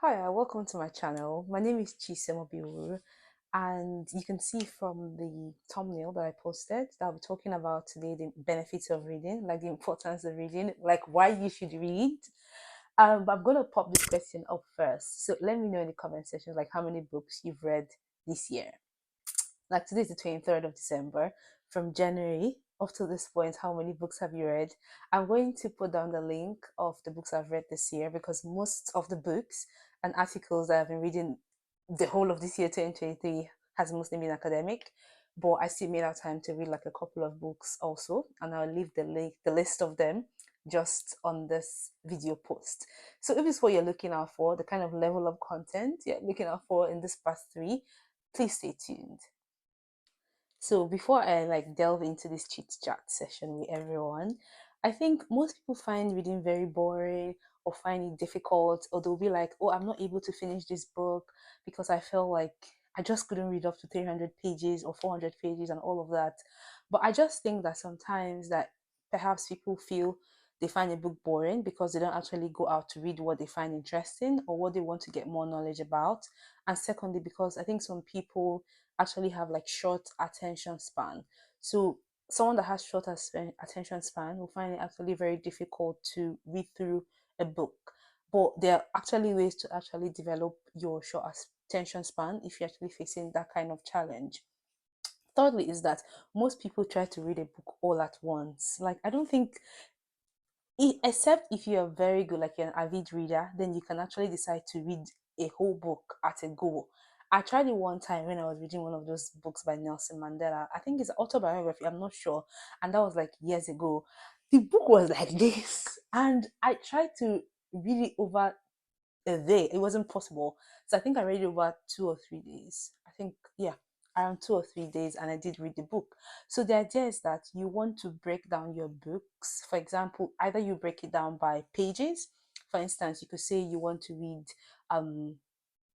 Hi, welcome to my channel. My name is Chisemobiwu, and you can see from the thumbnail that I posted that I'll be talking about today the benefits of reading, like the importance of reading, like why you should read. But I'm gonna pop this question up first. So let me know in the comment section, like how many books you've read this year. Like today is the 23rd of December. From January up to this point, how many books have you read? I'm going to put down the link of the books I've read this year because most of the books and articles that I've been reading the whole of this year 2023 has mostly been academic, but I still made out time to read like a couple of books also, and I'll leave the list of them just on this video post. So if it's what you're looking out for, the kind of level of content you're looking out for in this past three, please stay tuned. So before I like delve into this chit chat session with everyone, I think most people find reading very boring or find it difficult, or they'll be like, "Oh, I'm not able to finish this book because I felt like I just couldn't read up to 300 pages or 400 pages and all of that." But I just think that sometimes that perhaps people feel they find a book boring because they don't actually go out to read what they find interesting or what they want to get more knowledge about. And secondly, because I think some people actually have like short attention span. So someone that has short attention span will find it actually very difficult to read through a book. But there are actually ways to actually develop your short attention span if you're actually facing that kind of challenge. Thirdly, is that most people try to read a book all at once. Like, I don't think except if you're very good, like you're an avid reader, then you can actually decide to read a whole book at a go. I tried it one time when I was reading one of those books by Nelson Mandela. I think it's autobiography, I'm not sure. And that was like years ago. The book was like this. And I tried to read it over a day. It wasn't possible. So I think I read it over 2 or 3 days. I think, yeah, around 2 or 3 days, and I did read the book. So the idea is that you want to break down your books. For example, either you break it down by pages. For instance, you could say you want to read um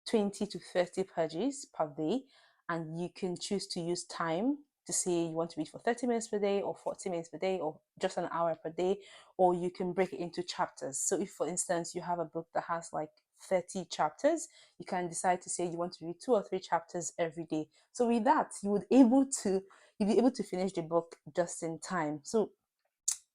20 to 30 pages per day, and you can choose to use time to say you want to read for 30 minutes per day or 40 minutes per day or just an hour per day, or you can break it into chapters. So if for instance you have a book that has like 30 chapters, you can decide to say you want to read 2 or 3 chapters every day. So with that, you'd be able to finish the book just in time. So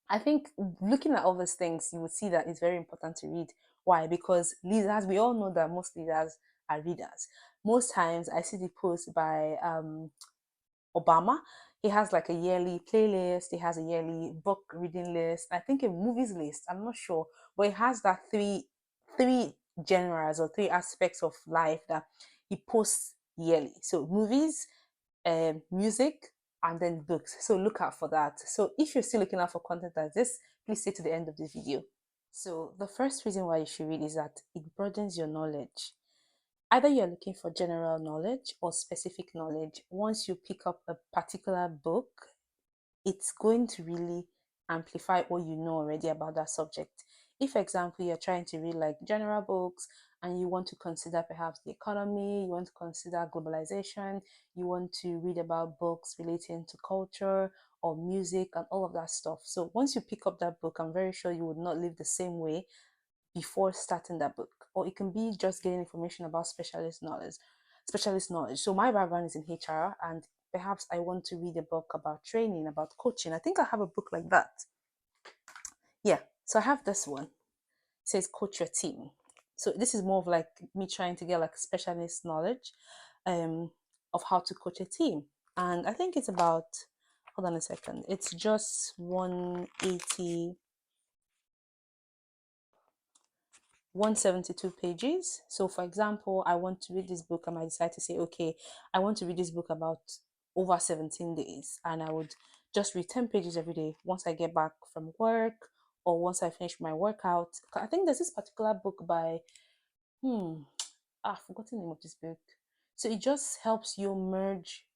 I think looking at all these things, you would see that it's very important to read. Why? Because leaders, we all know that most leaders are readers. Most times, I see the post by Obama. He has like a yearly playlist. He has a yearly book reading list. I think a movies list. I'm not sure, but he has that three genres or three aspects of life that he posts yearly. So movies, music, and then books. So look out for that. So if you're still looking out for content like this, please stay to the end of this video. So the first reason why you should read is that it broadens your knowledge. Either you're looking for general knowledge or specific knowledge. Once you pick up a particular book, it's going to really amplify what you know already about that subject. If, for example, you're trying to read like general books and you want to consider perhaps the economy, you want to consider globalization, you want to read about books relating to culture or music and all of that stuff. So once you pick up that book, I'm very sure you would not live the same way before starting that book. Or it can be just getting information about specialist knowledge. Specialist knowledge. So my background is in HR, and perhaps I want to read a book about training, about coaching. I think I have a book like that. Yeah. So I have this one. It says coach your team. So this is more of like me trying to get like specialist knowledge um of how to coach a team. And I think it's about, hold on a second. It's just 180 172 pages. So, for example, I want to read this book. I might decide to say, okay, I want to read this book about over 17 days, and I would just read 10 pages every day once I get back from work or once I finish my workout. I think there's this particular book by, I've forgotten the name of this book. So, it just helps you merge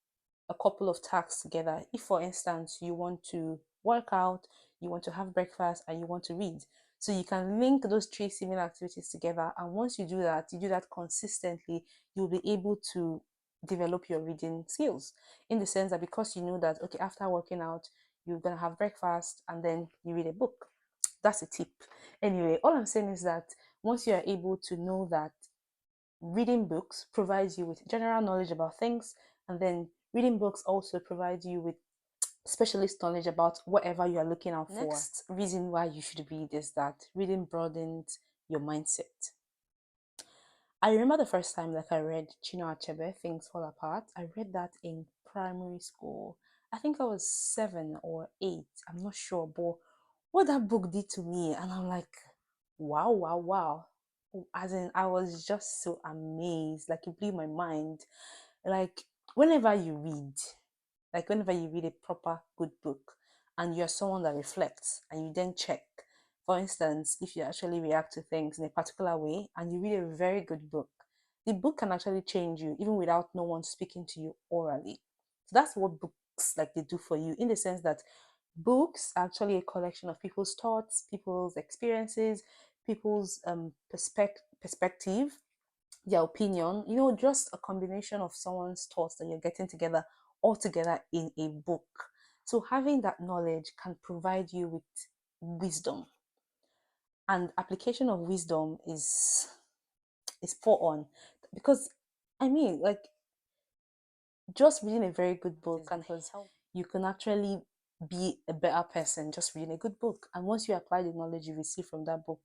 a couple of tasks together. If, for instance, you want to work out, you want to have breakfast, and you want to read. So you can link those three similar activities together. And once you do that consistently, you'll be able to develop your reading skills in the sense that because you know that, okay, after working out, you're going to have breakfast and then you read a book. That's a tip. Anyway, all I'm saying is that once you are able to know that reading books provides you with general knowledge about things, and then reading books also provides you with specialist knowledge about whatever you are looking out for. Next reason why you should read is that reading broadens your mindset. I remember the first time like I read Chinua Achebe, Things Fall Apart. I read that in primary school. I think I was 7 or 8. I'm not sure, but what that book did to me, and I'm like, wow, wow, wow. As in, I was just so amazed. Like it blew my mind. Like whenever you read, whenever you read a proper good book, and you're someone that reflects, and you then check. For instance, if you actually react to things in a particular way and you read a very good book, the book can actually change you even without no one speaking to you orally. So that's what books like they do for you, in the sense that books are actually a collection of people's thoughts, people's experiences, people's perspective, their opinion, just a combination of someone's thoughts that you're getting together all together in a book. So having that knowledge can provide you with wisdom, and application of wisdom is spot on, because I mean, like, just reading a very good book, and because you can actually be a better person just reading a good book. And once you apply the knowledge you receive from that book,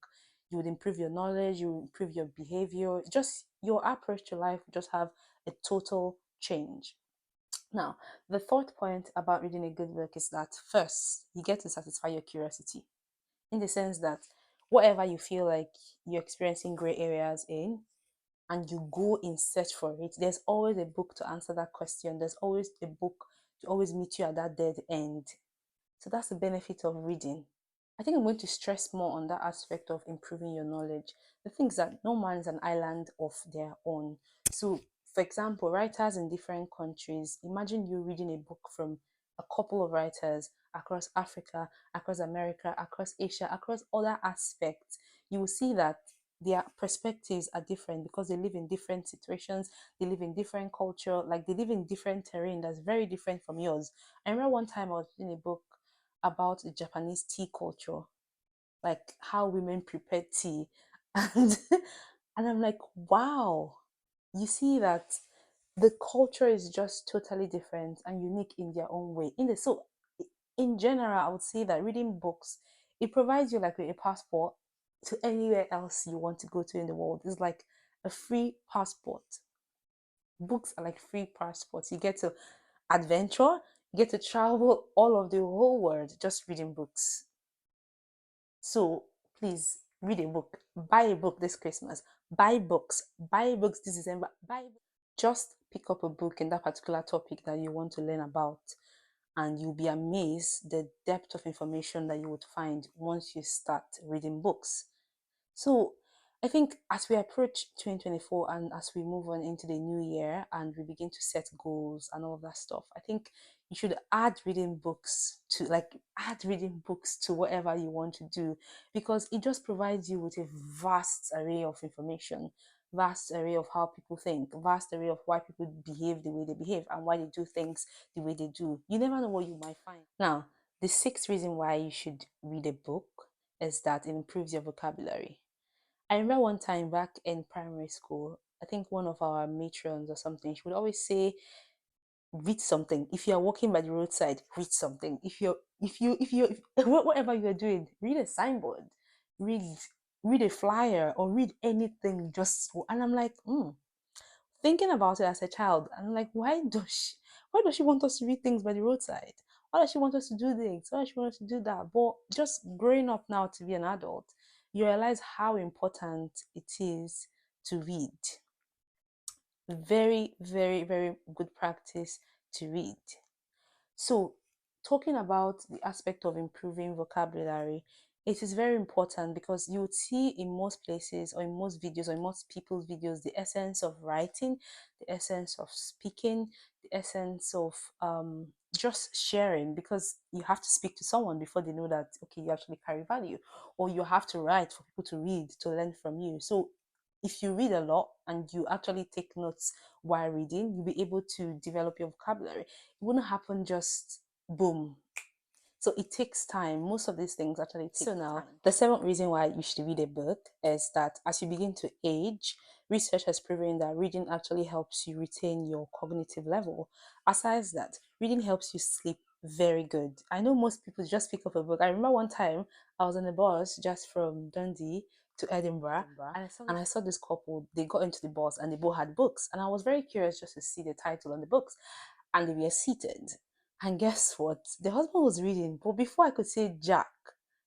you would improve your knowledge, you would improve your behavior, just your approach to life would just have a total change. Now, the fourth point about reading a good book is that first, you get to satisfy your curiosity, in the sense that whatever you feel like you're experiencing gray areas in, and you go in search for it, there's always a book to answer that question. There's always a book to always meet you at that dead end. So that's the benefit of reading. I think I'm going to stress more on that aspect of improving your knowledge. The things that no man is an island of their own. So, for example, writers in different countries, imagine you reading a book from a couple of writers across Africa, across America, across Asia, across other aspects. You will see that their perspectives are different because they live in different situations, they live in different culture, like they live in different terrain that's very different from yours. I remember one time I was reading a book about the Japanese tea culture, like how women prepare tea. And and I'm like, wow, you see that the culture is just totally different and unique in their own way. In general, I would say that reading books, it provides you like with a passport to anywhere else you want to go to in the world. It's like a free passport. Books are like free passports. You get to adventure, you get to travel all of the whole world just reading books. So please read a book, buy a book this Christmas, buy books this December, just pick up a book in that particular topic that you want to learn about, and you'll be amazed the depth of information that you would find once you start reading books. So I think as we approach 2024 and as we move on into the new year and we begin to set goals and all of that stuff, I think you should add reading books to whatever you want to do, because it just provides you with a vast array of information, vast array of how people think, vast array of why people behave the way they behave and why they do things the way they do. You never know what you might find. Now, the sixth reason why you should read a book is that it improves your vocabulary. I remember one time back in primary school, I think one of our matrons or something, she would always say, read something. If you're walking by the roadside, read something. Whatever you're doing, read a signboard, read read a flyer, or read anything. And I'm like, thinking about it as a child, I'm like, why does she want us to read things by the roadside? Why does she want us to do this? Why does she want us to do that? But just growing up now to be an adult, you realize how important it is to read. Very, very, very good practice to read. So, talking about the aspect of improving vocabulary, it is very important because you would see in most places or in most videos or in most people's videos the essence of writing, the essence of speaking, the essence of just sharing, because you have to speak to someone before they know that, okay, you actually carry value, or you have to write for people to read, to learn from you. So, if you read a lot and you actually take notes while reading, you'll be able to develop your vocabulary. It wouldn't happen just boom. So it takes time. Most of these things actually take time. So now, the seventh reason why you should read a book is that as you begin to age, research has proven that reading actually helps you retain your cognitive level. Aside that, reading helps you sleep very good. I know most people just pick up a book. I remember one time I was on a bus just from Dundee to Edinburgh, and I saw this couple. They got into the bus and they both had books, and I was very curious just to see the title on the books, and they were seated. And guess what? The husband was reading, but before I could say Jack,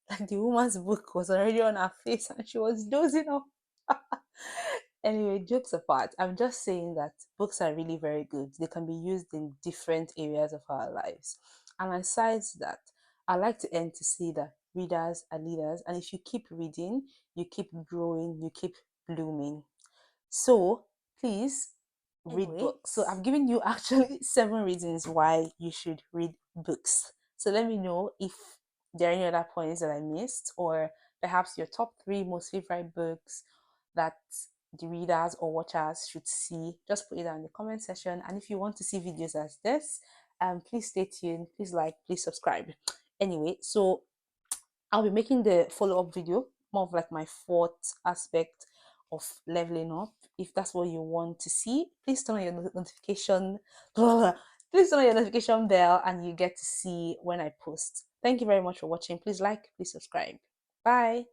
like the woman's book was already on her face and she was dozing off. Anyway, jokes apart, I'm just saying that books are really very good. They can be used in different areas of our lives. And besides that, I like to end to say that readers are leaders, and if you keep reading, you keep growing, you keep blooming. So please read books. So I've given you actually 7 reasons why you should read books. So let me know if there are any other points that I missed, or perhaps your top 3 most favorite books that the readers or watchers should see. Just put it down in the comment section. And if you want to see videos as this, please stay tuned. Please like, please subscribe. Anyway, so I'll be making the follow-up video, more of like my 4th aspect of leveling up. If that's what you want to see, please turn on your notification. Please turn on your notification bell and you get to see when I post. Thank you very much for watching. Please like, please subscribe. Bye.